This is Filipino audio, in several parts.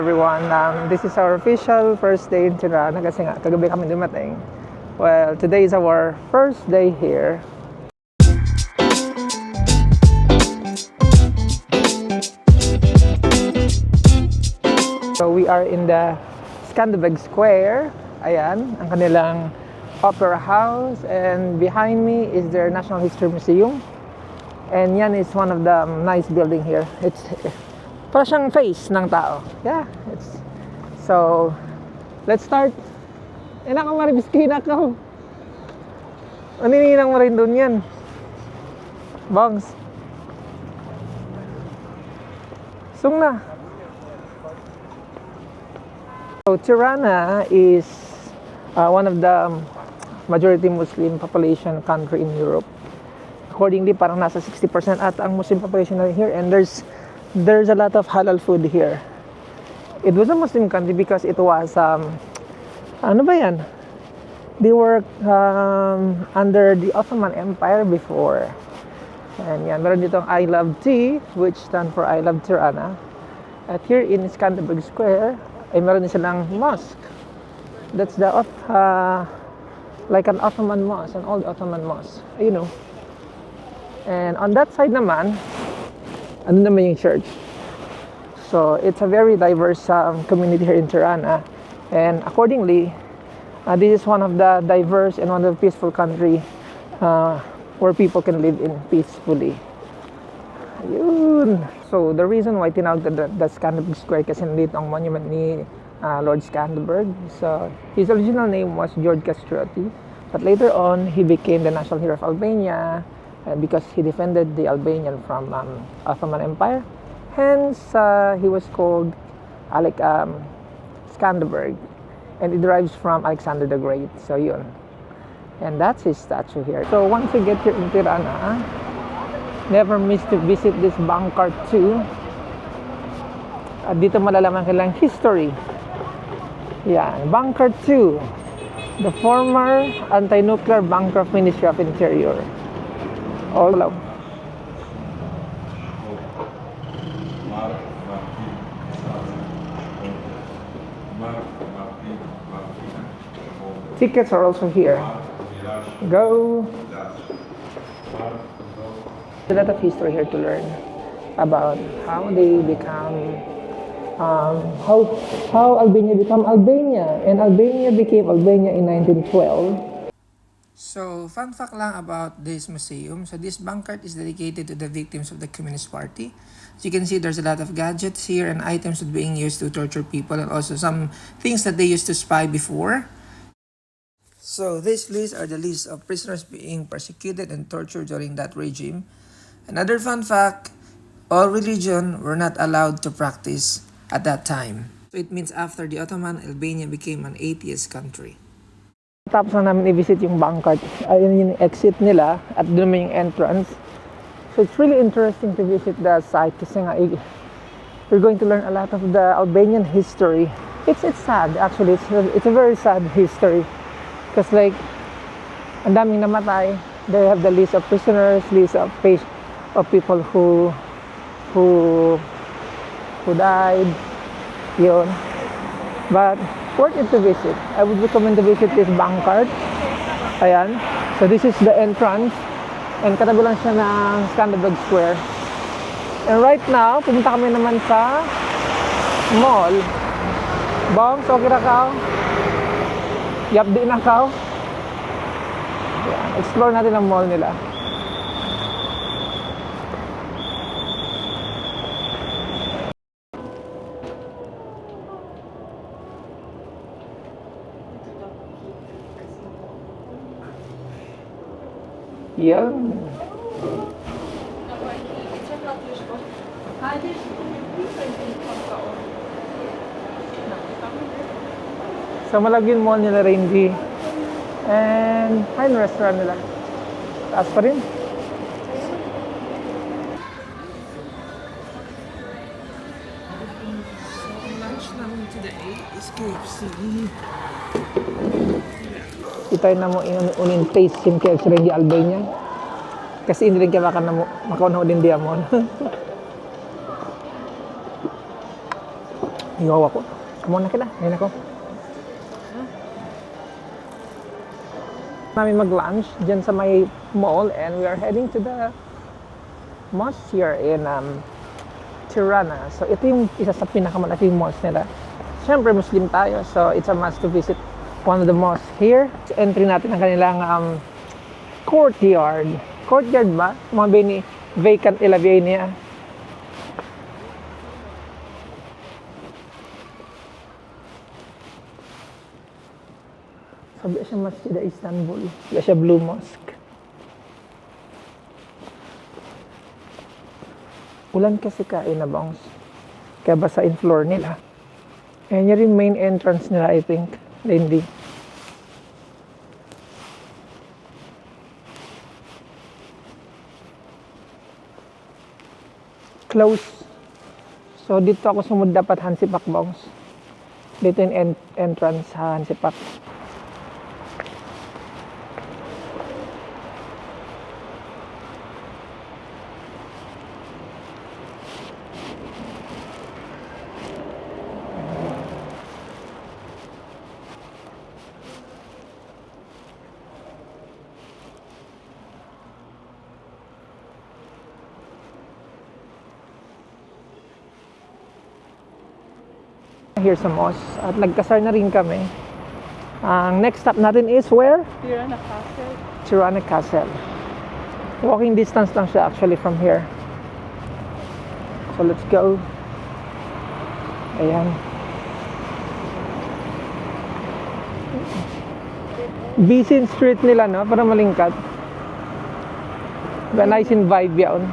Everyone, this is our official first day in Tirana kasi nga kagabi kami dumating. Well, today is our first day here. So we are in the Skanderbeg Square. Ayan, ang kanilang opera house, and behind me is their National History Museum. And yan is one of the nice building here. It's para siyang face ng tao. Yeah, so let's start. Ako maribiskin ako. Manininang mo rin dun yan. Bongs. Sung na. So Tirana is one of the majority Muslim population country in Europe. Accordingly, parang nasa 60% at ang Muslim population na here, and there's a lot of halal food here. It was a Muslim country because it was ano ba yan? They were under the Ottoman Empire before. And yan, meron dito ang I Love Tea, which stand for I Love Tirana. At here in Skanderbeg Square, ay meron din silang mosque. That's the like an Ottoman mosque, an old Ottoman mosque, you know. And on that side naman, ano naman yung church. So it's a very diverse community here in Tirana, and accordingly, this is one of the diverse and one of the peaceful country where people can live in peacefully. Ayun. So the reason why tinawag the Skanderbeg Square kasi nandito ang monument ni Lord Skanderbeg. So his original name was George Castrioti, but later on he became the national hero of Albania. Because he defended the Albanian from Ottoman Empire. Hence, he was called Skanderbeg, and it derives from Alexander the Great. So yun. And that's his statue here. So once you get here in Tirana, never miss to visit this Bancard 2. At dito malalaman kailang history. Yan, Bancard 2, the former anti-nuclear bunker of Ministry of Interior. All love. Tickets are also here. Go. There's a lot of history here to learn about how they become, how Albania became Albania, and Albania became Albania in 1912. So, fun fact lang about this museum. So, this bancard is dedicated to the victims of the Communist Party. As you can see, there's a lot of gadgets here and items that being used to torture people, and also some things that they used to spy before. So, these lists are the lists of prisoners being persecuted and tortured during that regime. Another fun fact, all religion were not allowed to practice at that time. So, it means after the Ottoman, Albania became an atheist country. Tapos na namin i-visit yung bancard. Ayun yung exit nila at doon naman yung entrance. So it's really interesting to visit the site kasi nga you're going to learn a lot of the Albanian history. It's sad actually. It's a very sad history because like ang daming namatay. They have the list of prisoners, list of people who died. Yun. But worth it to visit. I would recommend to visit this bancard. Ayan. So this is the entrance. And katabi lang siya ng Skanderbeg Square. And right now, pumunta kami naman sa mall. Bongs, okay na ka? Yapdi na ka? Ayan. Explore natin ang mall nila. Yan. Sa Malagin Mall nila Rainby. And fine restaurant nila. Taas pa rin. So lunch namin today is KFC. Itay na mo unin taste sim KFC rin di Albania. Kasi hindi rin kaya makaunod din diamon. Ihaw ako. Kumuna kita. Ayun ako. Namin mag-lunch dyan sa may mall and we are heading to the mosque here in Tirana. So ito yung isa sa pinakamalaking mosque nila. Siyempre Muslim tayo, so it's a must to visit one of the mosques here. So, entry natin ang kanilang courtyard. Courtyard ba? Mga bini vacant ilabay niya. Sabi siya Masjid Istanbul. Sabi siya Blue Mosque. Ulan kasi kain na bangs. Kaya basain floor nila. Ayan yun yung main entrance nila, I think. Hindi. Close. So dito ako sumunod dapat Hansipak bangs. Dito yung entrance sa Hansipak. Here sa mosque at nagkasar na rin kami. Ang next stop natin is where? Tirana Castle. Tirana Castle. Walking distance lang siya actually from here. So let's go. Ayan. Busy street nila, no? Para malingkat. Nice and vibe yun.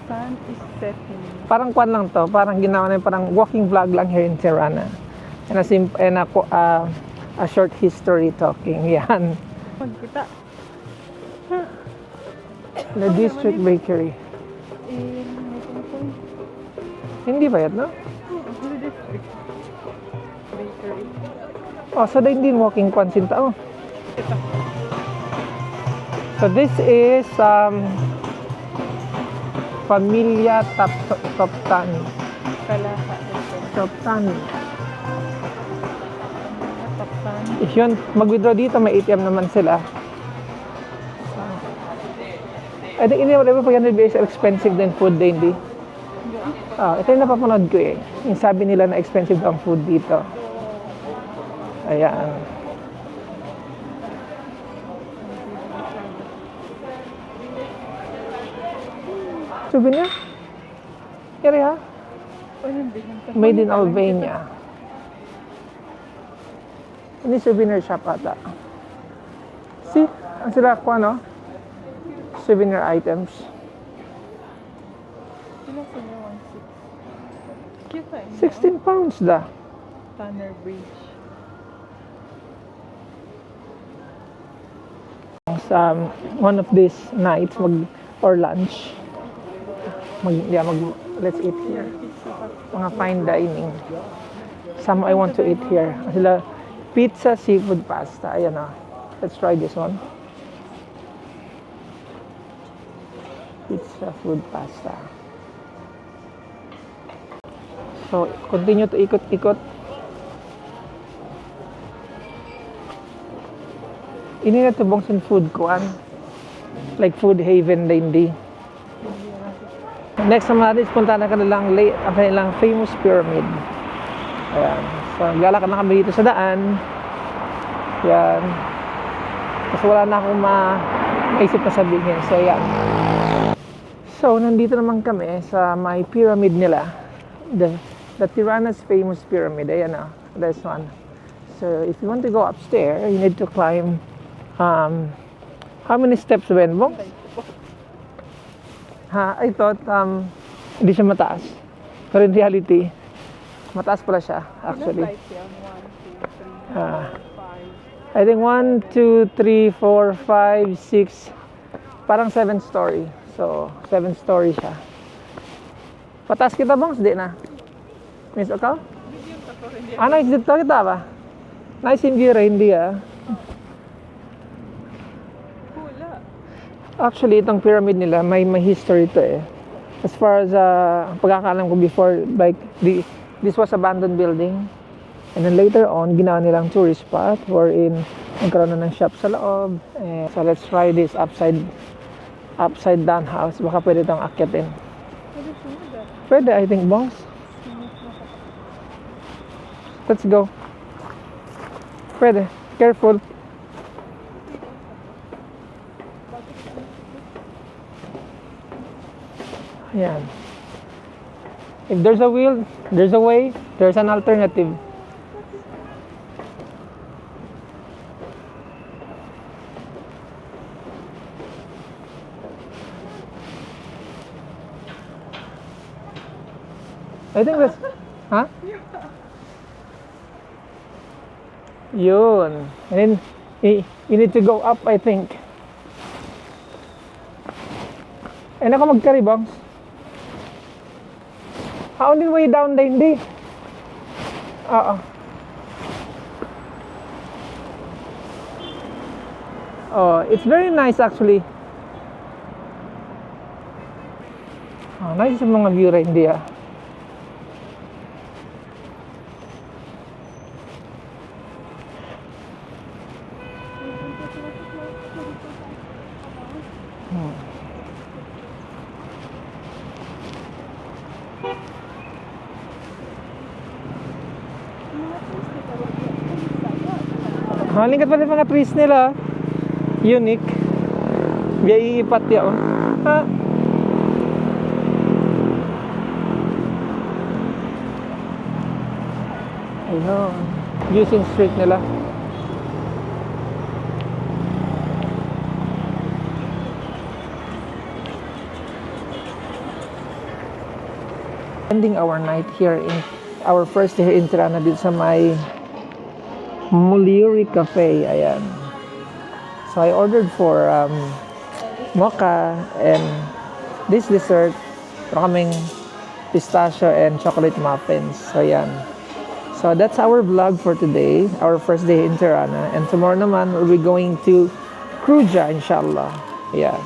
Sun is setting. Parang kwan lang to, parang ginawa na parang walking vlog lang here in Tirana. And a short history talking. Yan. Magkita. The District Bakery. Hindi ba yan, no? The District Bakery. Oh, so din walking kwan sinta. Oh. So this is Familia Toptani. Kalaha. Toptani. Taptan. If yun, mag-withdraw dito, may ATM naman sila. I think hindi whatever 500 is expensive din food din, di? Ito yung napapanood ko eh. Yung sabi nila na expensive ang food dito. Ayan. Souvenir? Kaya ha? Made in Albania. Ini souvenir shop ata. See? Ang sila ko ano? Souvenir items. Sino sa niya 1.6? Kita yun. 16 pounds da. Tanner Bridge. Sa one of these nights or lunch. Let's eat here. Mga fine dining. Some I want to eat here. Sila pizza, seafood, pasta. Ayan na. Let's try this one. Pizza, food, pasta. So, continue to ikot-ikot. Ini na to bongsin food kuan. Like food haven din di. Next naman natin, punta na ang kanilang famous pyramid. Ayan. So, galak na kami dito sa daan. Ayan. Kasi wala na akong maisip na sabihin. So, ayan. So, nandito naman kami sa may pyramid nila. The Tirana's famous pyramid. Ayan na. This one. So, if you want to go upstairs, you need to climb how many steps, Benbong? I thought hindi siya mataas. Pero in reality, mataas pala siya, actually. I think 1, 2, 3, 4, 5, 6, parang 7 story. So, 7 story siya. Pataas kita bang? Hindi na. Miss Okaw? Nice dito kita ba? Nice hindi ah. Actually, itong pyramid nila, may history to eh. As far as pagkakaalam ko before, like this was abandoned building. And then later on, ginawa nilang tourist spot wherein nagkaroon na ng shop sa loob. So let's try this upside down house. Baka pwede itong akyatin. Pwede sumunod. Pwede, I think, boss. Let's go. Pwede. Careful. Ayan. If there's a will, there's a way, there's an alternative. I think that's... Huh? Yun. And then, you need to go up, I think. And ako magkaribang. On the way down din, hindi. Oo. Oh, it's very nice actually. Oh, nice yung mga view right hindi ah. Halingkat pala yung mga trees nila. Unique. Biya iipat yun. Ha? Ayun. Using street nila. Ending our night here in our first day in Tirana dito sa may Muliri Cafe. Ayan. So I ordered for mocha and this dessert. Ito kaming pistachio and chocolate muffins. So ayan. So that's our vlog for today. Our first day in Tirana. And tomorrow naman we'll be going to Kruja inshallah. Yeah.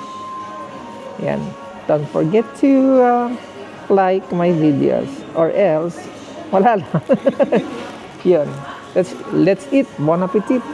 Ayan. Don't forget to like my videos or else wala lang. Yun. Let's eat. Bon appetit.